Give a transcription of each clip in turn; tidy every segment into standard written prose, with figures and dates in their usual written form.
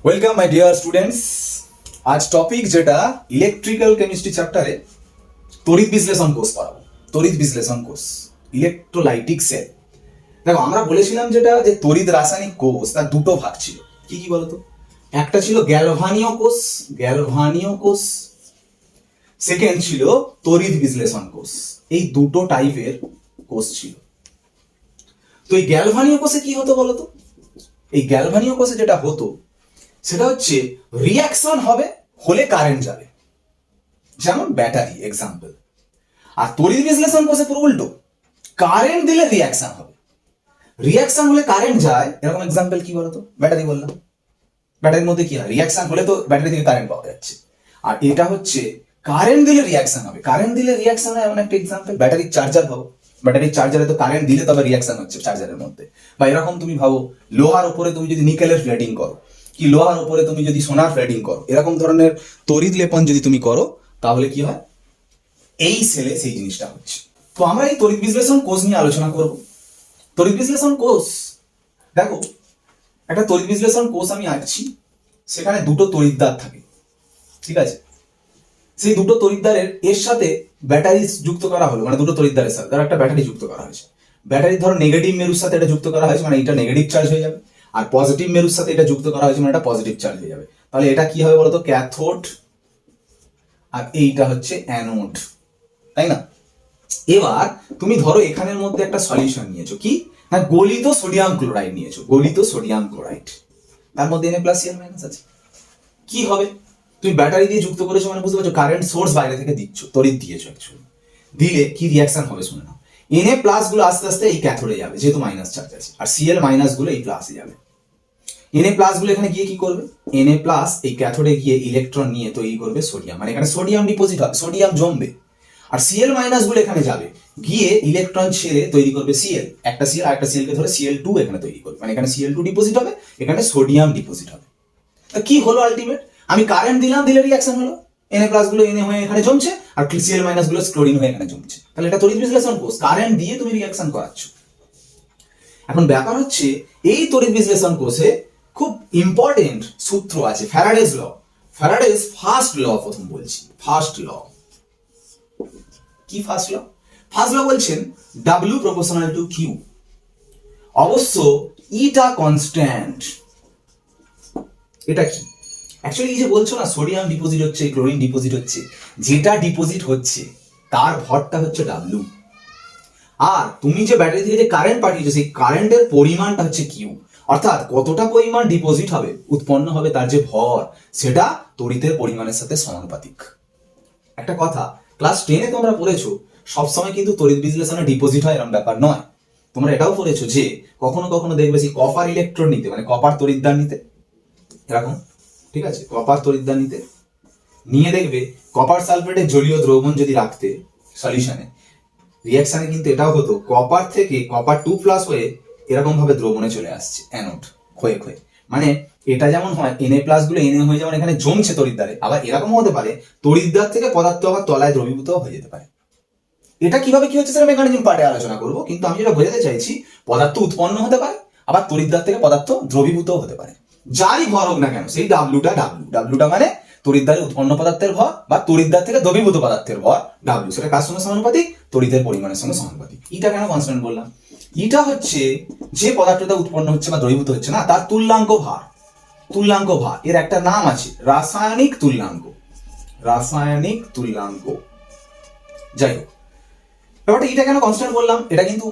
Welcome my dear students. আজ topic যেটা electrical chemistry চ্যাপ্টারে তড়িৎ বিশ্লেষণ কোর্স পড়াবো। তড়িৎ বিশ্লেষণ কোর্স, ইলেকট্রোলাইটিক সেল। দেখো, আমরা বলেছিলাম যেটা যে তড়িৎ রাসায়নিক কোষ তার দুটো ভাগ ছিল। কি কি বলতো? একটা ছিল গ্যালভানীয় কোষ, গ্যালভানীয় কোষ। সেকেন্ড ছিল তড়িৎ বিশ্লেষণ কোষ। এই দুটো টাইপের কোষ ছিল। তো এই গ্যালভানীয় কোষে কি হতো বলতো? এই গ্যালভানীয় কোষে যেটা হতো সেটা হচ্ছে রিয়াকশন হবে, হলে কারেন্ট যাবে, যেমন ব্যাটারি এক্সাম্পল। আর তড়িৎ বিশ্লেষণ কোষে পুরো উল্টো, কারেন্ট দিলে রিয়াকশন হবে, রিয়াকশন হলে কারেন্ট যায়। এরকম এক্সাম্পল কি বলতো? ব্যাটারি বললাম, ব্যাটারির মধ্যে কি হয়? রিয়াকশন হলে তো ব্যাটারি থেকে কারেন্ট পাওয়া যাচ্ছে। আর এটা হচ্ছে কারেন্ট দিলে রিয়াকশন হবে। কারেন্ট দিলে রিয়াকশন হয় এমন একটা এক্সাম্পল, ব্যাটারির চার্জার ভাবো। ব্যাটারির চার্জারে তো কারেন্ট দিলে তবে রিয়াকশন হচ্ছে চার্জারের মধ্যে। বা এরকম তুমি ভাবো, লোহার উপরে তুমি যদি নিকেলের প্লেটিং করো, কি লোহার উপরে তুমি যদি সোনার প্লেটিং করো, এরকম ধরনের তড়িৎ লেপন যদি তুমি করো, তাহলে কি হয়? এই সেলে সেই জিনিসটা হচ্ছে। তো আমরা এই তড়িৎ বিশ্লেষণ কোষ নিয়ে আলোচনা করব। তড়িৎ বিশ্লেষণ কোষ, দেখো একটা তড়িৎ বিশ্লেষণ কোষ আমি আঁকছি, সেখানে দুটো তড়িৎদ্বার থাকে, ঠিক আছে? সেই দুটো তড়িৎদ্বারের এর সাথে ব্যাটারি যুক্ত করা হলো, মানে দুটো তড়িৎদ্বারের সাথে ধর একটা ব্যাটারি যুক্ত করা হয়েছে। ব্যাটারি ধরো নেগেটিভ মেরুর সাথে এটা যুক্ত করা হয়েছে, মানে এটা নেগেটিভ চার্জ হয়ে যাবে। আর পজিটিভ মেরুর সাথে এটা যুক্ত করা হয়েছে, মানে এটা পজিটিভ চার্জ হয়ে যাবে। তাহলে এটা কি হবে বলতো? ক্যাথোড, আর এইটা হচ্ছে অ্যানোড, তাই না? এবার তুমি ধরো এখানের মধ্যে একটা সলিউশন নিয়েছো, কি না, গলিত সোডিয়াম ক্লোরাইড নিয়েছো, গলিত সোডিয়াম ক্লোরাইড, তার মধ্যে Na প্লাস Cl মাইনাস আছে। কি হবে? তুমি ব্যাটারি দিয়ে যুক্ত করেছো, মানে বুঝতে পারছো কারেন্ট সোর্স বাইরে থেকে দিচ্ছ, তড়িৎ দিয়েছো অ্যাকচুয়ালি। দিলে কি রিয়াকশন হবে শুনে নাও। Na প্লাস গুলো আস্তে আস্তে এই ক্যাথোডে যাবে, যেহেতু মাইনাস চার্জ আছে, আর Cl মাইনাস গুলো এই প্লাসে যাবে। Na প্লাস গুলো এখানে গিয়ে কি করবে? Na প্লাস এই ক্যাথোডে গিয়ে ইলেকট্রন নিয়ে তৈরি করবে সোডিয়াম, মানে এখানে সোডিয়াম ডিপোজিট হবে, সোডিয়াম জমবে। আর Cl মাইনাস গুলো এখানে যাবে, গিয়ে ইলেকট্রন ছেড়ে তৈরি করবে Cl, একটা Cl আর একটা Cl কে ধরে Cl2 এখানে তৈরি করবে, মানে এখানে Cl2 ডিপোজিট হবে, এখানে সোডিয়াম ডিপোজিট হবে। তা কি হলো আলটিমেট? আমি কারেন্ট দিলাম, দিলে রিয়াকশন হলো, Na প্লাস গুলো Na হয়ে এখানে জমছে, আর Cl মাইনাস গুলো ক্লোরিন হয়ে এখানে জমছে। তাহলে এটা তড়িৎ বিশ্লেষণ কোষ, কারেন্ট দিয়ে তুমি রিয়াকশন করাচ্ছ। এখন ব্যাপার হচ্ছে, এই তড়িৎ বিশ্লেষণ কোষে খুব ইম্পর্টেন্ট সূত্র আছে, ফ্যারাডেজ ল। ফ্যারাডেজ ফার্স্ট ল প্রথম বলছি, ফার্স্ট ল। কি ফার্স্ট ল? ফার্স্ট ল বলছেন W প্রপোর্শনাল টু Q। অবশ্য ইটা কনস্ট্যান্ট। এটা কি? অ্যাকচুয়ালি এই যে বলছো না সোডিয়াম ডিপোজিট হচ্ছে, ক্লোরিন ডিপোজিট হচ্ছে, যেটা ডিপোজিট হচ্ছে তার ভরটা হচ্ছে W। আর তুমি যে ব্যাটারি থেকে যে কারেন্ট পাঠিয়েছো, সেই কারেন্টের পরিমাণটা হচ্ছে কিউ। অর্থাৎ কতটা পরিমাণ ডিপোজিট হবে, উৎপন্ন হবে, তার যে ভর, সেটা তড়িতের পরিমাণের সাথে সমানুপাতিক। একটা কথা ক্লাস 10-এ তোমরা পড়েছো, সবসময় কিন্তু তড়িৎ বিশ্লেষণে ডিপোজিট হয় এরকম ব্যাপার নয়। তোমরা এটাও পড়েছো যে কখনো কখনো দেখবে সেই কপার ইলেকট্রন নিতে, মানে কপার তড়িৎদ্বার নিতে, এরকম, ঠিক আছে, কপার তড়িৎদ্বার নিতে নিয়ে দেখবে কপার সালফেটের জলীয় দ্রবণ যদি রাখতে সলিউশনে, রিয়াকশনে কিন্তু এটাও হতো, কপার থেকে কপার 2+ হয়ে এরকম ভাবে দ্রবণে চলে আসছে অ্যানোড ক্ষয়ে ক্ষয়ে। মানে এটা যেমন হয় Na প্লাস গুলো Na হয়ে যেমন এখানে জমছে তড়িৎদ্বারে, আবার এরকম হতে পারে তড়িৎদ্বার থেকে পদার্থ আবার তলায় দ্রবীভূত হয়ে যেতে পারে। এটা কিভাবে কি হচ্ছে সেটা মেকানিজম পার্টে আলোচনা করব, কিন্তু আমি যেটা বোঝাতে চাইছি, পদার্থ উৎপন্ন হতে পারে, আবার তড়িৎদ্বার থেকে পদার্থ দ্রবীভূত হতে পারে। যারই ভর হোক না কেন, সেই ডাব্লুটা মানে তড়িৎদ্বারে উৎপন্ন পদার্থের ভর বা তড়িৎদ্বার থেকে দ্রবীভূত পদার্থের ভর W, সেটা কার সঙ্গে সমানুপাতিক? তড়িতের পরিমাণের সঙ্গে সমানুপাতিক। এটা কেন কনস্ট্যান্ট বললাম? এটা হচ্ছে যে পদার্থটা উৎপন্ন হচ্ছে বা দ্রবীভূত হচ্ছে না, তার তুল্যাঙ্ক ভার। তুল্যাঙ্ক ভার এর একটা নাম আছে, রাসায়নিক তুল্যাঙ্ক। রাসায়নিক তুল্যাঙ্ক। যাই হোক, ব্যাপারটা এটা কেন কনস্ট্যান্ট বললাম, এটা কিন্তু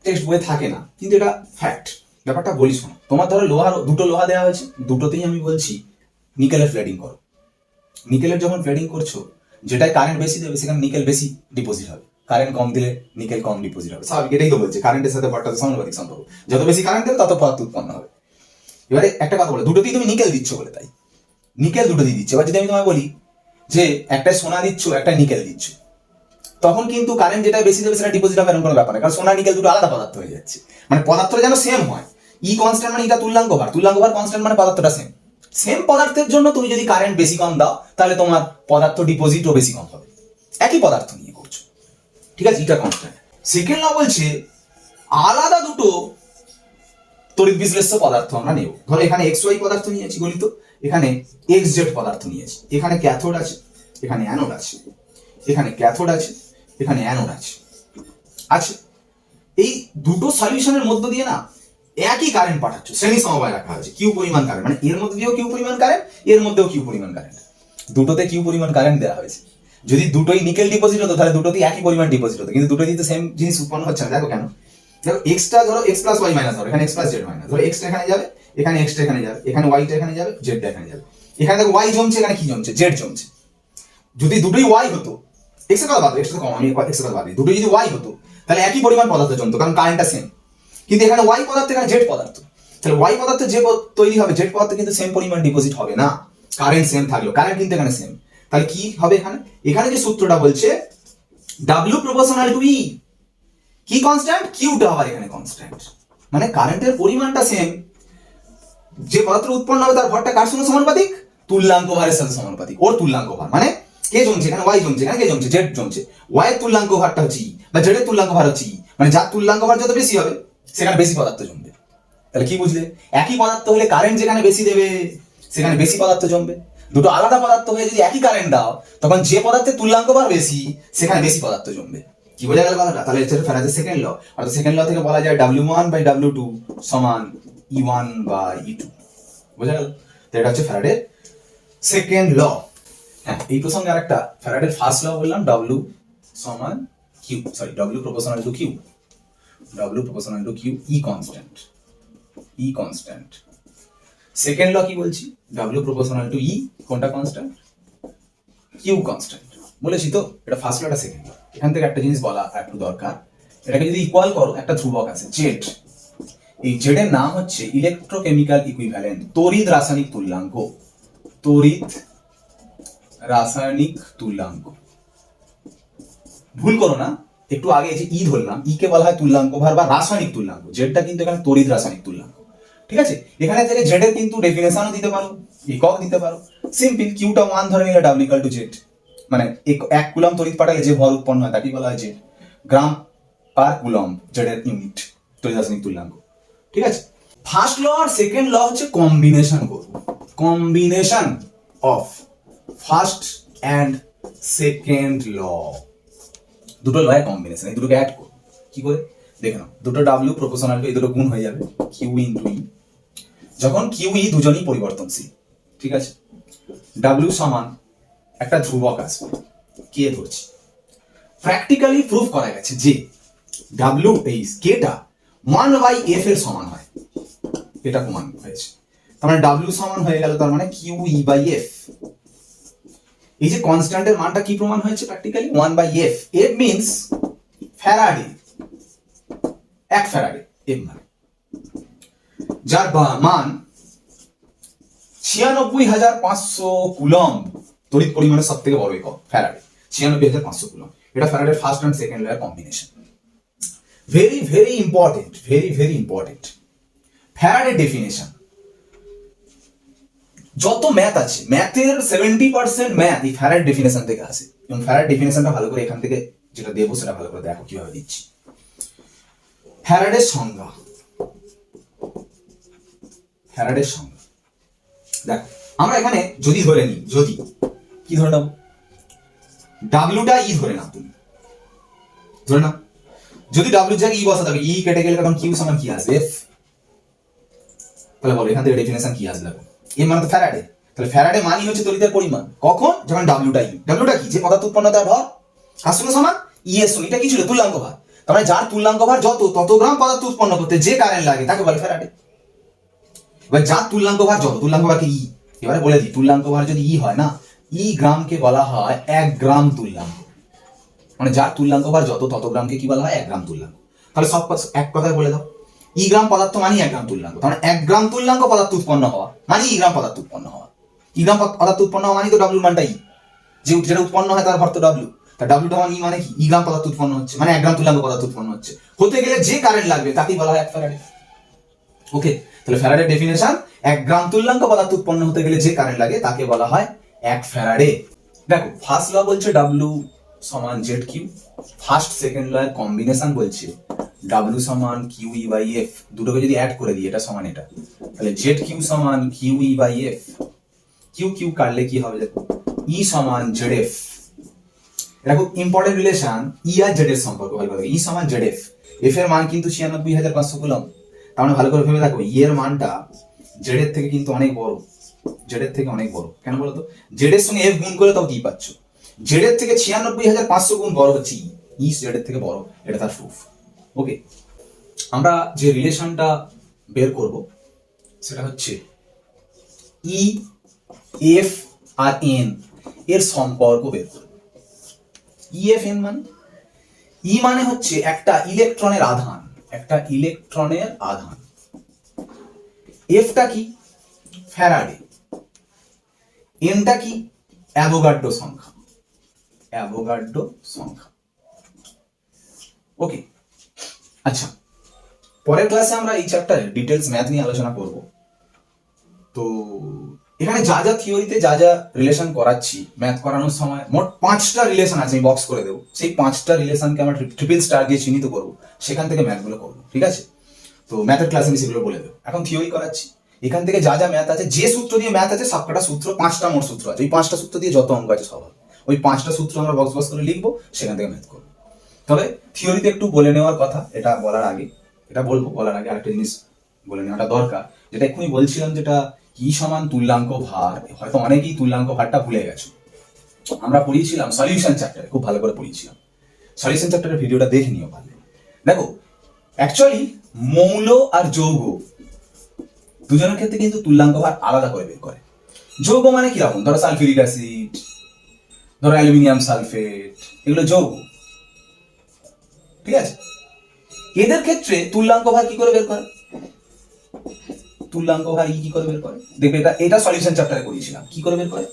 টেক্সট বইয়ে থাকে না, কিন্তু এটা ফ্যাক্ট। ব্যাপারটা বলি শোনো, তোমার ধরো লোহার দুটো লোহা দেওয়া হয়েছে, দুটোতেই আমি বলছি নিকেলের ফ্লেডিং করো। নিকেলের যখন ফ্লেডিং করছো, যেটাই কারেন্ট বেশি দেবে সেখানে নিকেল বেশি ডিপোজিট হবে, কারেন্ট কম দিলে নিকেল কম ডিপোজিট হবে। স্বাভাবিক, এটাই তো বলছে, কারেন্টের সাথে ভরটার সমানুপাতিক সম্পর্ক, যত বেশি কারেন্ট দেবে তত পদার্থ উৎপন্ন হবে। এবারে একটা কথা বলে, দুটোতেই তুমি নিকেল দিচ্ছ বলে তাই নিকেল দুটো দিয়ে দিচ্ছে। এবার যদি আমি তোমায় বলি যে একটা সোনা দিচ্ছ, একটা নিকেল দিচ্ছ, তখন কিন্তু কারেন্ট যেটা বেশি দেবে সেটা ডিপোজিট হবে, এরকম কোনো ব্যাপার না, কারণ সোনা নিকেল দুটো আলাদা পদার্থ হয়ে যাচ্ছে। মানে পদার্থটা যেন সেম হয়, ই কনস্ট্যান্ট মানে এটা তুল্যাঙ্ক ভার, তুল্যাঙ্ক ভার কনস্ট্যান্ট মানে পদার্থটা সেম। সেম পদার্থের জন্য তুমি যদি কারেন্ট বেশি কম দাও, তাহলে তোমার পদার্থ ডিপোজিটও বেশি কম হবে, একই পদার্থ নিয়ে করছো, ঠিক আছে, এটা কনস্ট্যান্ট। সেকেন্ড ল বলছে আলাদা দুটো তড়িৎ বিশ্লেষ্য পদার্থ আমরা নেব। ধরো এখানে এক্স ওয়াই পদার্থ নিয়েছি গলিত, এখানে এক্স জেড পদার্থ নিয়েছি, এখানে ক্যাথোড আছে, এখানে অ্যানোড আছে, এখানে ক্যাথোড আছে, এখানে অ্যানোড আছে। আচ্ছা, এই দুটো সলিউশনের মধ্য দিয়ে না একই কারেন্ট পাঠাচ্ছ, শ্রেণী সমবায় রাখা হয়েছে, কিউ পরিমাণ কারেন্ট, মানে এর মধ্যে দিয়েও কিউ পরিমাণ কারেন্ট, এর মধ্যেও কিউ পরিমাণ কারেন্ট, দুটোতে কিউ পরিমাণ কারেন্ট দেওয়া হয়েছে। যদি দুটোই নিকেল ডিপোজিট হতো তাহলে দুটোতেই একই পরিমাণ ডিপোজিট হতো, কিন্তু দুটোই তো সেম জিনিস উৎপন্ন হচ্ছে না। দেখো কেন, দেখো এক্সটা ধরো এক্স প্লাস ওয়াই মাইনাস, ধরো এখানে এক্স প্লাস জেড মাইনাস, ধরো এক্সটা এখানে যাবে, এখানে এক্সটা এখানে যাবে, এখানে ওয়াইটা এখানে যাবে, জেডটা এখানে যাবে। এখানে দেখো ওয়াই জমছে, এখানে কি জমছে, জেড জমছে। যদি দুটোই ওয়াই হতো, এক্স এর কথা বাদ, এক্স কম, আমি এক্স এর কথা বাদ, দুটোই যদি ওয়াই হতো তাহলে একই পরিমাণ পদার্থ জমতো, কারণ কারেন্টটা সেম। কিন্তু এখানে ওয়াই পদার্থ, এখানে জেড পদার্থ, তাহলে ওয়াই পদার্থ যে তৈরি হবে, জেড পদার্থ কিন্তু সেম পরিমাণ ডিপোজিট হবে না, কারেন্ট সেম থাকলো, কারেন্ট কিন্তু এখানে সেম। তাহলে কি হবে এখানে, এখানে যে সূত্রটা বলছে W প্রপোর্শনাল টু E, কি কনস্ট্যান্ট, কিউটা আবার এখানে কনস্ট্যান্ট, মানে কারেন্টের পরিমাণটা সেম, যে পদার্থ উৎপন্ন হবে তার ভরটা কার সঙ্গে সমানুপাতিক, তুল্যাঙ্ক ভারের সাথে সমানুপাতিক। ওর তুল্যাঙ্ক ভার মানে কে জমছে, এখানে ওয়াই জমছে, এখানে কে জমছে, জেড জমছে, ওয়াই এর তুল্যাঙ্ক ভারটা হচ্ছে E, বা জেড এর তুল্যাঙ্ক ভার হচ্ছে E, মানে যার তুল্যাঙ্ক ভার যত বেশি হবে সেখানে বেশি পদার্থ জমবে। তাহলে কি বুঝলে, একই পদার্থ হলে কারেন্ট যেখানে বেশি দেবে সেখানে বেশি পদার্থ জমবে। দুটো আলাদা পদার্থ হয়ে যদি একই কারেন্ট দাও, তখন যে পদার্থের তুল্যাঙ্ক ভার বেশি সেখানে বেশি পদার্থ জমবে। কি বোঝা গেল কথাটা? তাহলে হচ্ছে ফ্যারাডের সেকেন্ড ল, অর্থাৎ সেকেন্ড ল থেকে বলা যায় W1 বাই W2 সমান E1 বাই E2। বোঝা গেল? তো এটা হচ্ছে ফ্যারাডের সেকেন্ড ল। হ্যাঁ, এই প্রসঙ্গে আরেকটা, ফ্যারাডের ফার্স্ট ল বললাম W সমান Q, sorry W proportional to Q, W proportional to Q, E constant, E constant. Second law কি বলছি, W প্রপোর্শনাল টু E, কোনটা কনস্ট্যান্ট, Q কনস্ট্যান্ট। বলেছি তো, এটা ফার্স্ট লটা সেকেন্ড ল। এখান থেকে একটা জিনিস বলা একটু দরকার, এটাকে যদি ইকুয়াল করো, একটা ধ্রুবক আছে জেড, এই জেড এর নাম হচ্ছে ইলেকট্রোকেমিক্যাল ইকুইভ্যালেন্ট, তড়িৎ রাসায়নিক তুল্যাঙ্ক, তড়িৎ রাসায়নিক তুল্যাঙ্ক। ভুল করো না, একটু আগে যে ই ধরলাম, ই কে বলা হয় তুল্যাঙ্ক ভার বা রাসায়নিক তুল্যাঙ্ক, জেডটা কিন্তু এখানে তড়িৎ রাসায়নিক তুল্যাঙ্ক। ঠিক আছে, এখানে থেকে জেড এর কিন্তু ডেফিনেশনও দিতে পারো, একক দিতে পারো, সিম্পল, কিউটা 1 ধরে নিলে W ইকুয়াল টু জেড, মানে 1 কুলম তড়িৎ পাঠালে যে ভর উৎপন্ন হয় তাকে বলা হয় জেড, গ্রাম পার কুলম জেড এর ইউনিট, তড়িৎ রাসায়নিক তুল্যাঙ্ক। ঠিক আছে, ফার্স্ট ল আর সেকেন্ড ল হচ্ছে কম্বিনেশন করব, combination of first and second law, দুটো লয়ের কম্বিনেশন, এই দুটোকে অ্যাড করব। কি করে দেখে নাও, দুটো W প্রপোর্শনাল টু এই দুটো গুণ হয়ে যাবে Q ইনটু E, যখন Q E দুজনই পরিবর্তনশীল। ঠিক আছে, W সমান একটা ধ্রুবক আসবে, কে ধরছি, প্র্যাকটিক্যালি প্রুফ করা গেছে যে W এই কেটা 1/f এর সমান হয়, এটা প্রমাণ হয়েছে। তার মানে W সমান হয়ে গেল, তার মানে QE/f। এই যে কনস্ট্যান্টের মানটা কি প্রমাণ হয়েছে practically, 1/f, f means Faraday, 1 Faraday, f মানে যার মান 96,500 কুলম্ব, তড়িৎ পরিমাণের সব থেকে বড় একক ফ্যারাডে, 96,500 কুলম্ব। এটা ফ্যারাডের ফার্স্ট এন্ড সেকেন্ড লয়ের combination. Very very important, very very important. ফ্যারাডের ডেফিনেশন, যত ম্যাথ আছে ম্যাথের 70% ম্যাথ এই ফ্যারাড ডেফিনেশন থেকে আসে, এবং ফ্যারাড ডেফিনেশনটা ভালো করে এখান থেকে যেটা দেবো সেটা ভালো করে দেখো কিভাবে দিচ্ছি। ফ্যারাডের সংজ্ঞা, ফ্যারাডের সংজ্ঞা দেখো, আমরা এখানে যদি ধরে নিই, যদি কি ধরে নাও, ডাব্লিউটা ই ধরে নাও, তুমি ধরে নাও, যদি ডাব্লিউ জায়গায় ই বসা থাকে, ই কেটে গেলে তখন কিউ সমান কি আসবে, এফ। তাহলে বলো এখান থেকে ডেফিনেশন কি আসবে, এর মানে তো ফ্যারাডে, তাহলে ফ্যারাডে মানি হচ্ছে তড়িতের পরিমাণ, কখন, যখন ডাব্লিউটা ই, ডাব্লিউটা কি, যে পদার্থ উৎপন্ন তার ভর, কার সঙ্গে সমান, ই এর সঙ্গে, এটা কি ছিল, তুল্যাঙ্ক ভার। তার মানে যার তুল্যাঙ্ক ভার যত, তত গ্রাম পদার্থ উৎপন্ন করতে যে কারেন্ট লাগে তাকে বলে ফ্যারাডে। এবার যার তুল্যাঙ্ক ভার যত, তুল্যাঙ্ক ভারকে ই, এবারে বলে দিই, তুল্যাঙ্ক ভার যদি ই হয় না, ই গ্রামকে বলা হয় 1 গ্রাম তুল্যাঙ্ক, মানে যার তুল্যাঙ্ক ভার যত, তত গ্রামকে কি বলা হয়, 1 গ্রাম তুল্যাঙ্ক। তাহলে সব এক কথায় বলে দাও, ই গ্রাম পদার্থ মানে 1 গ্রাম তুল্যাঙ্ক, তাহলে 1 গ্রাম তুল্যাঙ্ক পদার্থ উৎপন্ন হওয়া মানে ই গ্রাম পদার্থ উৎপন্ন হওয়া, ই গ্রাম পদার্থ উৎপন্ন হওয়া মানে তো ডাব্লিউ মানটা ই, যেটা উৎপন্ন হয় তার ভর তো ডাব্লিউ, তার ডাব্লিউটা মানে ই, মানে কি, ই গ্রাম পদার্থ উৎপন্ন হচ্ছে, মানে 1 গ্রাম তুল্যাঙ্ক পদার্থ উৎপন্ন হচ্ছে, হতে গেলে যে কারেন্ট লাগবে তাকেই বলা হয় 1 ফ্যারাডে। ওকে, তাহলে ফ্যারাডের ডেফিনেশন, 1 গ্রাম তুল্যাঙ্ক পদার্থ উৎপন্ন হতে গেলে যে কারেন্ট লাগে তাকে বলা হয় 1 ফ্যারাডে। দেখো ফার্স্ট ল বলছে W সমান Z Q, first second law এর কম্বিনেশন বলছে ডাব্লিউ সমান কিউ ই বাই এফ, দুটোকে যদি অ্যাড করে দিই এটা সমান এটা, তাহলে জেড কিউ সমান Q E by F, Q Q কাটলে কি হবে দেখো, ই সমান জেড এফ। এটা খুব ইম্পর্টেন্ট রিলেশন, ই আর জেড এর সম্পর্ক ভালো করে, ই সমান জেড এফ, এফ এর মান কিন্তু 96,500 কুলম, তার মানে ভালো করে ভেবে দেখো ই এর মানটা জেড এর থেকে কিন্তু অনেক বড়, জেড এর থেকে অনেক বড়। কেন বলো তো, জেড এর সঙ্গে এফ গুণ করে তাও কি পাচ্ছ, জেড এর থেকে 96,500 গুণ বড় হচ্ছে ই জেড এর থেকে বড়, এটা তার প্রুফ। ওকে, আমরা যে রিলেশনটা বের করব সেটা হচ্ছে ই এফ আর এন এর সম্পর্ক বের করব। ই এফ এন মানে, ই মানে হচ্ছে একটা ইলেকট্রনের আধান, একটা ইলেকট্রনের আধান, এফটা কি ফ্যারাডে, এনটা কি অ্যাভোগাড্রো সংখ্যা, অ্যাভোগাড্রো সংখ্যা। ওকে, আচ্ছা পরের ক্লাসে আমরা এই চ্যাপ্টারে ডিটেলস ম্যাথ নিয়ে আলোচনা করব। তো এখানে যা যা থিওরিতে যা যা রিলেশন করাচ্ছি ম্যাথ করানোর সময়, মোট 5টা রিলেশন আছে, আমি বক্স করে দেবো, সেই 5টা রিলেশনকে আমরা ট্রিপল স্টার দিয়ে চিহ্নিত করবো, সেখান থেকে ম্যাথগুলো করবো, ঠিক আছে? তো ম্যাথের ক্লাসে আমি সেগুলো বলে দেবো। এখন থিওরি করাচ্ছি, এখান থেকে যা যা ম্যাথ আছে, যে সূত্র দিয়ে ম্যাথ আছে সবকটা সূত্র, 5টা মোট সূত্র আছে, ওই 5টা সূত্র দিয়ে যত অঙ্ক আছে সব হবে, ওই 5টা সূত্র আমরা বক্স বক্স করে লিখবো, সেখান থেকে ম্যাথ করবো। তবে থিওরিতে একটু বলে নেওয়ার কথা, এটা বলার আগে, এটা বলবো বলার আগে আরেকটা জিনিস বলে নেওয়াটা দরকার, যেটা এক্ষুনি বলছিলাম, যেটা ই সমান তুল্যাঙ্ক ভার। হয়তো অনেকেই তুল্যাঙ্ক ভারটা ভুলে গেছো, আমরা পড়িয়েছিলাম সলিউশন চ্যাপ্টারে, খুব ভালো করে পড়িয়েছিলাম, সলিউশন চ্যাপ্টারের ভিডিওটা দেখে নিও ভালো। দেখো অ্যাকচুয়ালি মৌল আর যৌগ দুজনের ক্ষেত্রে কিন্তু তুল্যাঙ্ক ভার আলাদা করে বের করে। যৌগ মানে কিরকম, ধরো সালফিউরিক অ্যাসিড, ধরো অ্যালুমিনিয়াম সালফেট, এগুলো যৌগ, ঠিক আছে? এদের ক্ষেত্রে তুল্যাঙ্ক ভার কি করে বের করে, তুল্যাঙ্ক ভার কি করে বের করে দেখবে, এটা এটা সলিউশন চ্যাপ্টারে করিয়েছিলাম। কি করে বের করে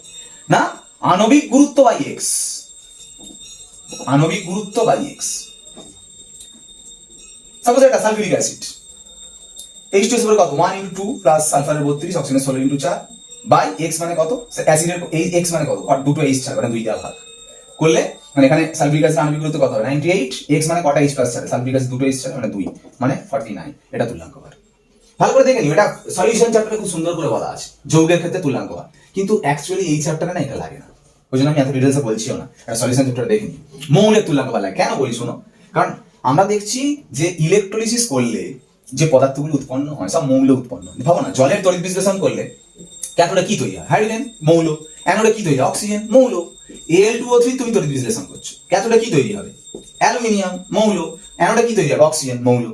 না, আণবিক গুরুত্ব বাই এক্স, আণবিক গুরুত্ব বাই এক্স। সাপোজ এটা সালফিউরিক অ্যাসিড, H2 এর কত 1 × 2 প্লাস সালফারের 32 অক্সিজেনের 16 × 4 বাই x মানে কত, অ্যাসিডের এই x মানে কত, দুটো H ছাড়া মানে 2 ভাগ করলে, মানে এখানে সালফিউরিক অ্যাসিড আণবিক গুরুত্ব কত হবে 98, x মানে কটা H প্লাস ছাড়া, সালফিউরিক অ্যাসিড দুটো H ছাড়া মানে 2 মানে 49, এটা তুল্যাঙ্ক ভার। ভালো করে দেখে নিও, এটা সলিউশন চ্যাপ্টারে খুব সুন্দর করে বলা আছে যৌগের ক্ষেত্রে তুল্যাঙ্ক ভার, কিন্তু অ্যাকচুয়ালি এই চ্যাপ্টারে না এটা লাগে না, ওই জন্য আমি এত ডিটেলসে বলছিও না, এটা সলিউশন চ্যাপ্টারে দেখে নিও। মৌলের তুল্যাঙ্ক ভার লাগে কেন বলি শোনো, কারণ আমরা দেখছি যে ইলেকট্রোলিসিস করলে যে পদার্থগুলো উৎপন্ন হয় সব মৌল উৎপন্ন হয়। ভাবো না, জলের তড়িৎ বিশ্লেষণ করলে ক্যাথোডে কি তৈরি হয়, হাইড্রোজেন মৌল, অ্যানোডে কি তৈরি হয়, অক্সিজেন মৌল, Al2O3 তুমি তড়িৎ বিশ্লেষণ করছো, ক্যাথোডে কি তৈরি হবে, অ্যালুমিনিয়াম মৌল, অ্যানোডে কি তৈরি হবে, অক্সিজেন মৌল।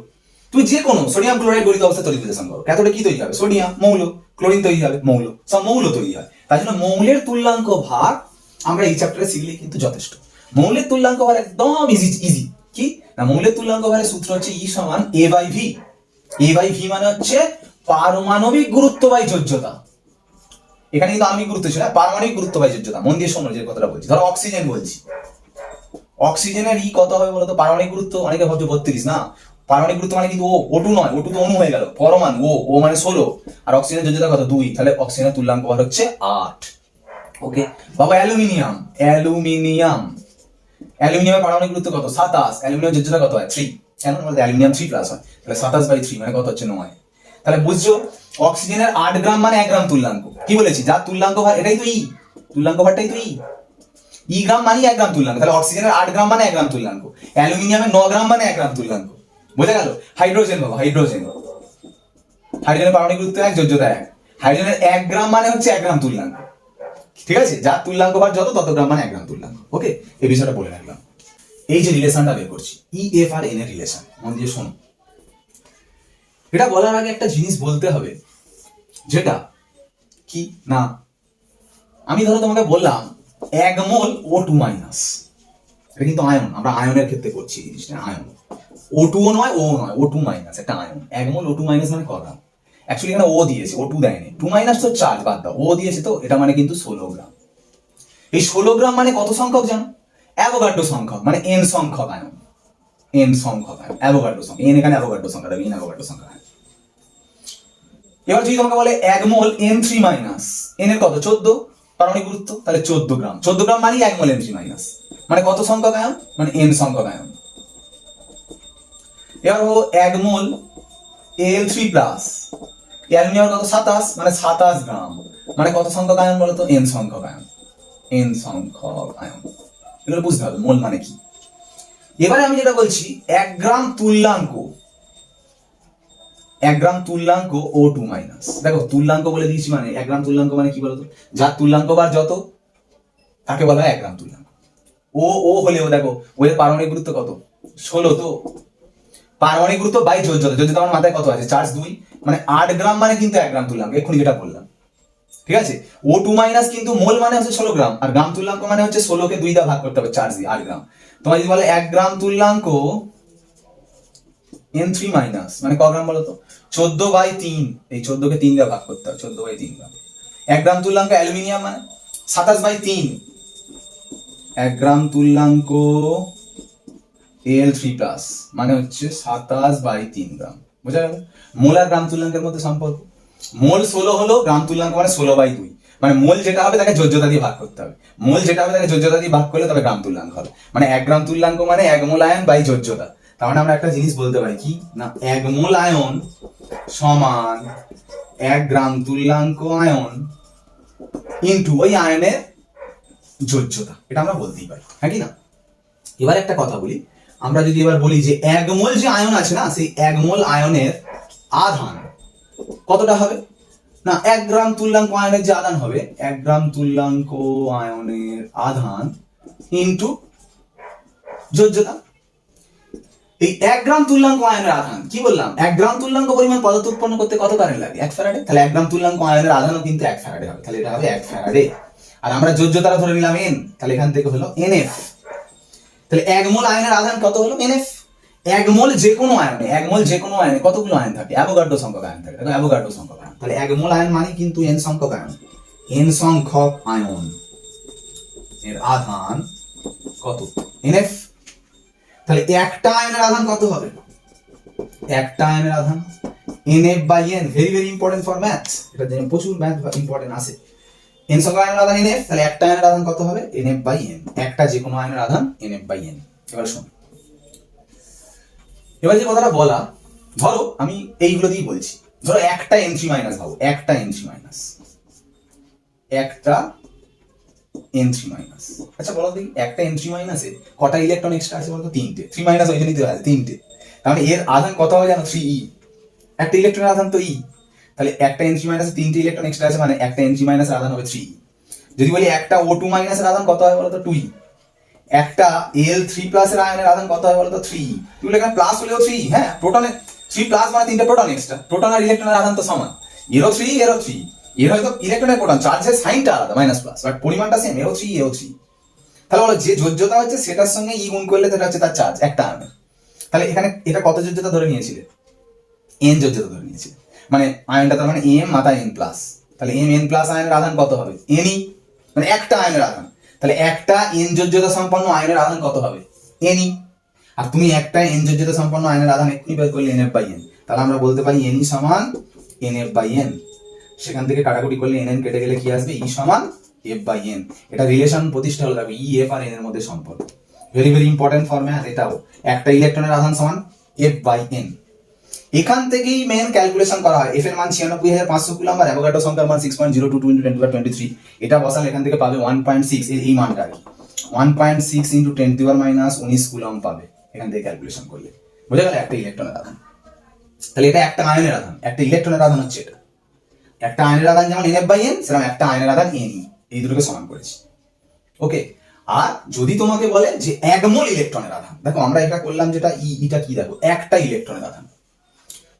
তুমি যে কোনো সোডিয়াম ক্লোরাইড গঠিত অবস্থায় তড়িৎ বিশ্লেষণ করো, ক্যাথোডে কি তৈরি হবে, সোডিয়াম মৌল, ক্লোরিন তৈরি হবে মৌল, সব মৌল তৈরি হয়। তাই জন্য মৌলের তুল্যাঙ্ক ভার আমরা এই চ্যাপ্টারে শিখলে কিন্তু যথেষ্ট। মৌলের তুল্যাঙ্ক ভার একদম ইজি ইজি, কি না, মৌলের তুল্যাঙ্ক ভারের সূত্র হচ্ছে ই সমান A/V, A/V মানে হচ্ছে পারমাণবিক গুরুত্ব বাই যোজ্যতা। এখানে কিন্তু আণবিক গুরুত্ব ছিল না, পারমাণবিক গুরুত্ব বাই যোজ্যতা। মন দিয়ে শোনো যে কথাটা বলছি, ধরো অক্সিজেন বলছি, অক্সিজেনের ই কত হবে বলতো, পারমাণবিক গুরুত্ব অনেকে ভাবছো 32, না, পারমাণবিক গুরুত্ব মানে কিন্তু O2 নয়, O2 তো অণু হয়ে গেল, পরমাণু, ও মানে 16, আর অক্সিজেনের যোজ্যতা কত 2, তাহলে অক্সিজেনের তুল্যাঙ্ক ভার হচ্ছে 8। ওকে বাবা, অ্যালুমিনিয়াম, অ্যালুমিনিয়াম, অ্যালুমিনিয়ামের পারমাণবিক গুরুত্ব কত 27, অ্যালুমিনিয়াম যোজ্যতা কত হয় 3, কেন বলতে অ্যালুমিনিয়াম 3 প্লাস হয়, তাহলে 27/3 মানে কত হচ্ছে 9। তাহলে বুঝছো অক্সিজেনের 8 গ্রাম মানে 1 গ্রাম তুল্যাঙ্ক, কি বলেছি, যার তুল্যাঙ্ক ভার এটাই তো ই, তুল্যাঙ্ক ভারটাই তো ই গ্রাম মানে 1 গ্রাম তুল্যাঙ্ক, তাহলে অক্সিজেনের 8 গ্রাম মানে 1 গ্রাম তুল্যাঙ্ক, অ্যালুমিনিয়ামের 9 গ্রাম মানে 1 গ্রাম তুল্যাঙ্ক, বোঝা গেল? হাইড্রোজেন বাবা, হাইড্রোজেন, হাইড্রোজেনের পারমাণবিক গুরুত্ব 1, যোজ্যতা 1, হাইড্রোজেনের 1 গ্রাম মানে হচ্ছে 1 গ্রাম তুল্যাঙ্ক, ঠিক আছে? যার তুল্যাঙ্ক ভার যত, তত গ্রাম মানে 1 গ্রাম তুল্যাঙ্ক। ওকে, এই বিষয়টা বলে রাখলাম। এই যে রিলেশনটা বের করছি ই এফ আর এন এর রিলেশন, মন দিয়ে শোনো। এটা বলার আগে একটা জিনিস বলতে হবে, যেটা কি না, আমি ধরো তোমাকে বললাম 1 মোল O2 মাইনাস, এটা কিন্তু আয়ন, আমরা আয়নের ক্ষেত্রে করছি এই জিনিসটা, আয়ন, O2 নয়, ও নয়, O2 মাইনাস একটা আয়ন, 1 মোল O2 মাইনাস মানে কত গ্রাম, অ্যাকচুয়ালি এখানে ও দিয়েছে, O2 দেয়নি, 2 মাইনাস তো চার্জ বাদ দাও, ও দিয়েছে, তো এটা মানে কিন্তু 16 গ্রাম। এই 16 গ্রাম মানে কত সংখ্যক জানো, অ্যাভোগাড্রো সংখ্যক, মানে n সংখ্যক আয়ন, n সংখ্যক আয়ন, অ্যাভোগাড্রো সংখ্যক, n এখানে অ্যাভোগাড্রো সংখ্যাটা, n অ্যাভোগাড্রো সংখ্যা। এবার যদি তোমাকে বলে 1 মোল N3 মাইনাস, n এর কত 14 পারমাণবিক গুরুত্ব, তাহলে 14 গ্রাম, 14 গ্রাম মানে 1 মোল N3 মাইনাস, মানে কত সংখ্যক আয়ন, মানে n সংখ্যক আয়ন। এবার হলো 1 মোল Al3 প্লাস অ্যালুমিনিয়াম কত 27 মানে 27 গ্রাম, মানে কত সংখ্যক আয়ন বলতো n সংখ্যক আয়ন, n সংখ্যক আয়ন। এগুলো বুঝতে হবে মোল মানে কি। এবারে আমি যেটা বলছি 1 গ্রাম তুল্যাঙ্ক, 1 গ্রাম তুল্যাঙ্ক O2 মাইনাস। দেখো তুল্যাঙ্ক বলে দিয়েছি মানে 1 গ্রাম তুল্যাঙ্ক মানে কি বলতো, যার তুল্যাঙ্ক বার যত তাকে বলা হয় 1 গ্রাম তুল্যাঙ্ক। ও হলেও দেখো ওর পারমাণবিক গুরুত্ব কত 16, তো পারমাণবিক গুরুত্ব বাই যোজ্যতা, যোজ্যতা আমার মাথায় কত আছে চার্জ 2 মানে 8 গ্রাম মানে কিন্তু 1 গ্রাম তুল্যাঙ্ক, এক্ষুনি যেটা বললাম। ঠিক আছে, O2 মাইনাস কিন্তু মোল মানে হচ্ছে 16 গ্রাম, আর গ্রাম তুল্যাঙ্ক মানে হচ্ছে 16 কে 2 দিয়ে ভাগ করতে হবে চার্জ দিয়ে 8 গ্রাম। তোমার যদি বলে 1 গ্রাম তুল্যাঙ্ক N3 মাইনাস মানে ক গ্রাম বলো তো 14/3, এই 14 কে 3 দিয়ে ভাগ করতে হবে 14/3 গ্রাম। 1 গ্রাম তুল্যাঙ্ক অ্যালুমিনিয়াম মানে 27/3, 1 গ্রাম তুল্যাঙ্ক Al3 প্লাস মানে হচ্ছে 27/3 গ্রাম। বুঝা গেল মোল আর গ্রাম তুল্যাঙ্কের মধ্যে সম্পর্ক। মোল 16 হলো, গ্রাম তুল্যাঙ্ক মানে 16/2, মানে মোল যেটা হবে তাকে যোজ্যতা দিয়ে ভাগ করতে হবে, মোল যেটা হবে তাকে যোজ্যতা দিয়ে ভাগ করলে তবে গ্রাম তুল্যাঙ্ক হবে। মানে 1 গ্রাম তুল্যাঙ্ক মানে 1 মোল আয়ন বাই যোজ্যতা। তার মানে আমরা একটা জিনিস বলতে পারি কি না 1 মোল আয়ন সমান 1 গ্রাম তুল্যাঙ্ক আয়ন ইনটু ওই আয়নের যোজ্যতা, এটা আমরা বলতেই পারি, হ্যাঁ কি না। এবার একটা কথা বলি, আমরা যদি এবার বলি যে 1 মোল যে আয়ন আছে না, সেই 1 মোল আয়নের আধান কতটা হবে না 1 গ্রাম তুল্যাঙ্ক আয়নের যে আধান হবে 1 গ্রাম তুল্যাঙ্ক আয়নের আধান ইনটু যোজ্যতা। এই 1 গ্রাম তুল্যাঙ্ক আয়নের আধান কি বললাম, 1 গ্রাম তুল্যাঙ্ক পরিমাণ পদার্থ উৎপন্ন করতে কত কারেন্ট লাগে 1 ফ্যারাডে, তাহলে 1 গ্রাম তুল্যাঙ্ক আয়নের আধানও কিন্তু 1 ফ্যারাডে হবে, তাহলে এটা হবে 1 ফ্যারাডে। আর আমরা যোজ্যতাটা ধরে নিলাম n, তাহলে এখান থেকে হলো nf। তাহলে 1 মোল আয়নের আধান কত হলো nf। 1 মোল যে কোনো আয়নে, 1 মোল যে কোনো আয়নে কতগুলো আয়ন থাকে অ্যাভোগাড্রো সংখ্যক আয়ন থাকে, দেখো অ্যাভোগাড্রো সংখ্যক আয়ন, তাহলে 1 মোল আয়ন মানে কিন্তু n সংখ্যক আয়ন, n সংখ্যক আয়ন এর আধান কত nf। তাহলে একটা আয়নের আধান কত হবে, একটা আয়নের আধান nf/n, very very important for maths, এটা জেনে প্রচুর ম্যাথ ইম্পর্টেন্ট আছে। n সংখ্যক আয়নের আধান nf, তাহলে একটা আয়নের আধান কত হবে nf/n, একটা যে কোনো আয়নের আধান nf/n। এবার শোন, এবার যে কথাটা বলা, ধরো আমি এইগুলো দিয়ে বলছি, ধরো একটা N3 মাইনাস ভাবো, একটা N3 মাইনাস, একটা N3 মাইনাস। আচ্ছা বলো দেখি একটা N3 মাইনাসে কটা ইলেকট্রন এক্সট্রা আছে বলতো, 3টে। 3 মাইনাস ওই জন্যই দেওয়া আছে 3টে, তার মানে এর আধান কত হবে জানো 3e, একটা ইলেকট্রনের আধান তো e, তাহলে একটা N3 মাইনাসে 3টে ইলেকট্রন এক্সট্রা আছে মানে একটা N3 মাইনাসের আধান হবে 3e। যদি বলি একটা O2 মাইনাসের আধান কত হবে বলতো 2e, একটা Al3 প্লাসের আয়নের আধান কত হয় বলতো 3e, তুই এখানে প্লাস হলেও 3, হ্যাঁ প্রোটনে 3 প্লাস মানে 3টে প্রোটন এক্সট্রা, প্রোটন আর ইলেকট্রনের আধান তো সমান, এরও 3 এরও 3, এর হয়তো ইলেকট্রনের প্রোটন চার্জের সাইনটা আলাদা মাইনাস প্লাস, বাট পরিমাণটা সেম, এরও 3 এরও 3। তাহলে বলো যে যোজ্যতা হচ্ছে সেটার সঙ্গে ই গুণ করলে সেটা হচ্ছে তার চার্জ একটা আয়নের। তাহলে এখানে এটা কত যোজ্যতা ধরে নিয়েছিলে n যোজ্যতা ধরে নিয়েছিলে, মানে আয়নটা তার মানে m মাথা n প্লাস, তাহলে m n প্লাস আয়নের আধান কত হবে n, মানে একটা আয়নের আধান, তাহলে একটা n যোজ্যতা সম্পন্ন আয়নের আধান কত হবে n। আর তুমি একটা n যোজ্যতা সম্পন্ন আয়নের আধান এক্ষুনি বের করলে nf/n, তাহলে আমরা বলতে পারি n সমান nf/n। সেখান থেকে কাটাকুটি করলে n কেটে গেলে কি আসবে e সমান f/n। এটা রিলেশন প্রতিষ্ঠা হলো, দেখো e f আর n এর মধ্যে সম্পর্ক, very very important for math এটাও। একটা ইলেকট্রনের আধান সমান f/n। এখান থেকেই মেন ক্যালকুলেশন করা হয়, এফ এর মান 96,500 কুলম্ব আর অ্যাভোগাড্রো সংখ্যার মান 6.022 × 10^23। এটা বসালে এখান থেকে পাবে 1.6, এই মানটা আর কি 1.6 × 10⁻⁻19 কুলম্ব পাবে এখান থেকে ক্যালকুলেশন করলে। বুঝা গেল একটা ইলেকট্রনের আধান। তাহলে এটা একটা আয়নের আধান, একটা ইলেকট্রনের আধান হচ্ছে এটা। একটা আয়নের আধান যেমন nf/n, সেরকম একটা আয়নের আধান ne, এই দুটোকে সমান করেছি। ওকে, আর যদি তোমাকে বলে যে 1 মোল ইলেকট্রনের আধান, দেখো আমরা এটা করলাম যেটা এটা কি দেখো একটা ইলেকট্রনের আধান,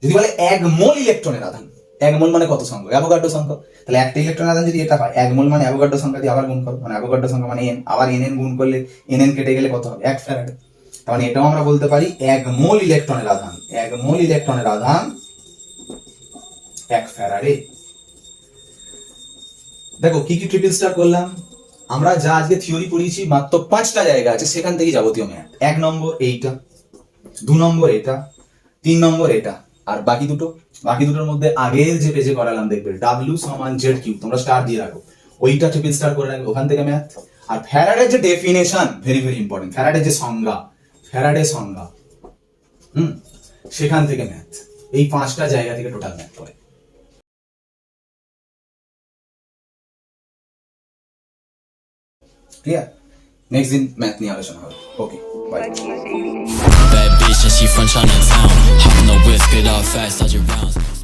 যদি বলে 1 মোল ইলেকট্রনের আধান, 1 মোল মানে কত সংখ্যক অ্যাভোগাড্রো সংখ্যক, তাহলে একটা ইলেকট্রনের আধান যদি এটা হয় 1 মোল মানে অ্যাভোগাড্রো সংখ্যা দিয়ে আবার গুণ করো, মানে অ্যাভোগাড্রো সংখ্যা মানে n, আবার n গুণ করলে n কেটে গেলে কত হবে 1 ফ্যারাড। তার মানে এটাও আমরা বলতে পারি 1 মোল ইলেকট্রনের আধান, 1 মোল ইলেকট্রনের আধান 1 ফ্যারাডে। দেখো কি কি ট্রিপল স্টার করলাম আমরা, যা আজকে থিওরি পড়িয়েছি মাত্র 5টা জায়গা আছে, সেখান থেকেই যাবতীয় ম্যাথ। 1 নম্বর এইটা, 2 নম্বর এটা, 3 নম্বর এটা, আর বাকি দুটোর মধ্যে আগের যে পেজে করালাম দেখবে W সমান Z কিউব, তোমরা স্টার দিয়ে রাখো, ওইটা ট্রিপল স্টার করে রাখবে, ওখান থেকে ম্যাথ। আর ফ্যারাডের যে ডেফিনেশন ভেরি ভেরি ইম্পর্টেন্ট, ফ্যারাডের যে সংজ্ঞা, ফ্যারাডের সংজ্ঞা সেখান থেকে ম্যাথ, এই 5টা জায়গা থেকে টোটাল ম্যাথ পড়ে। ক্লিয়ার? নেক্সট দিন ম্যাথ নিয়ে আলোচনা হবে। ওকে, by. Bad bitch and she from Chinatown. Hop on the whisk, get all fast, dodge your rounds.